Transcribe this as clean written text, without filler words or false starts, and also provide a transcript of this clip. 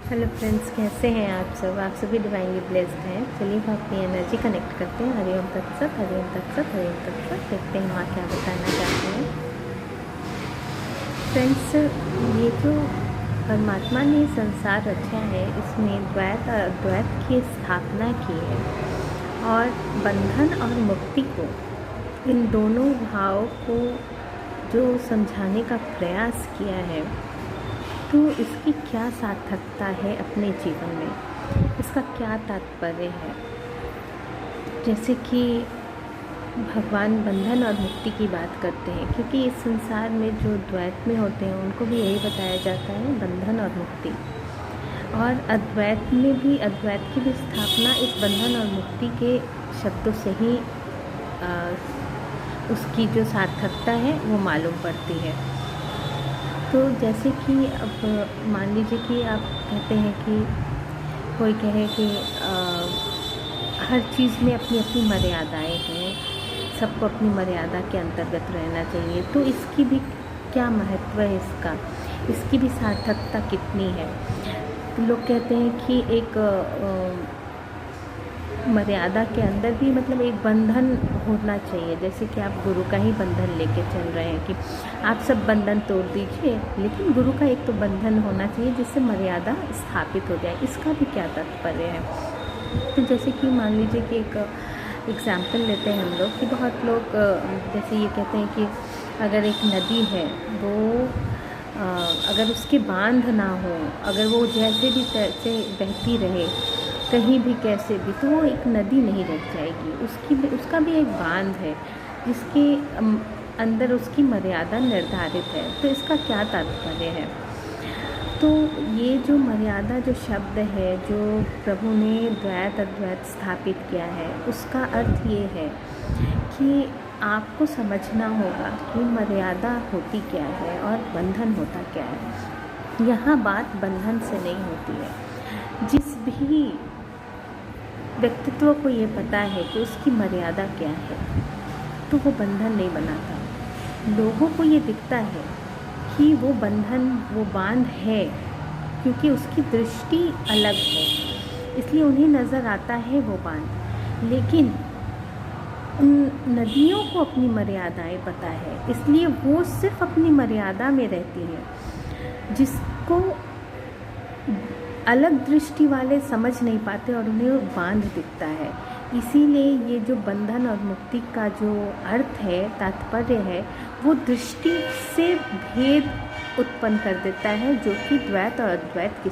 Hello friends, कैसे हैं आप सब? आप सभी डिवाइनली ब्लेस्ड हैं। चलिए हम अपनी एनर्जी कनेक्ट करते हैं। हरिओम तत्सत, हरिओम तत्सत, हरिओम तत्सत। देखते हैं माँ क्या बताना चाहती हैं। फ्रेंड्स, ये जो परमात्मा ने संसार रचा है, इसमें द्वैत और अद्वैत की स्थापना की है और बंधन और मुक्ति को, इन दोनों भाव को जो समझाने का प्रयास किया है, तो इसकी क्या सार्थकता है अपने जीवन में, इसका क्या तात्पर्य है। जैसे कि भगवान बंधन और मुक्ति की बात करते हैं, क्योंकि इस संसार में जो द्वैत में होते हैं उनको भी यही बताया जाता है, बंधन और मुक्ति। और अद्वैत में भी, अद्वैत की भी स्थापना इस बंधन और मुक्ति के शब्दों से ही उसकी जो सार्थकता है वो मालूम पड़ती है। तो जैसे कि अब मान लीजिए कि आप कहते हैं कि कोई कहे कि हर चीज़ में अपनी अपनी मर्यादाएं हैं, सबको अपनी मर्यादा के अंतर्गत रहना चाहिए, तो इसकी भी क्या महत्व है, इसकी भी सार्थकता कितनी है। तो लोग कहते हैं कि एक मर्यादा के अंदर भी मतलब एक बंधन होना चाहिए। जैसे कि आप गुरु का ही बंधन लेके चल रहे हैं कि आप सब बंधन तोड़ दीजिए, लेकिन गुरु का एक तो बंधन होना चाहिए जिससे मर्यादा स्थापित हो जाए। इसका भी क्या तात्पर्य है। तो जैसे कि मान लीजिए कि एक एग्ज़ाम्पल लेते हैं हम लोग कि बहुत लोग जैसे ये कहते हैं कि अगर एक नदी है, वो अगर उसके बांध ना हो, अगर वो जैसे भी तैसे बहती रहे कहीं भी कैसे भी, तो वो एक नदी नहीं रह जाएगी। उसका भी एक बांध है जिसके अंदर उसकी मर्यादा निर्धारित है। तो इसका क्या तात्पर्य है। तो ये जो मर्यादा, जो शब्द है, जो प्रभु ने द्वैत अद्वैत स्थापित किया है, उसका अर्थ ये है कि आपको समझना होगा कि मर्यादा होती क्या है और बंधन होता क्या है। यहाँ बात बंधन से नहीं होती है। जिस भी व्यक्तित्व को ये पता है कि उसकी मर्यादा क्या है, तो वो बंधन नहीं बनाता। लोगों को ये दिखता है कि वो बंधन, वो बांध है, क्योंकि उसकी दृष्टि अलग है, इसलिए उन्हें नज़र आता है वो बांध। लेकिन उन नदियों को अपनी मर्यादाएं पता है, इसलिए वो सिर्फ अपनी मर्यादा में रहती हैं। जिसको अलग दृष्टि वाले समझ नहीं पाते और उन्हें बांध दिखता है। इसीलिए ये जो बंधन और मुक्ति का जो अर्थ है, तात्पर्य है, वो दृष्टि से भेद उत्पन्न कर देता है, जो कि द्वैत और अद्वैत की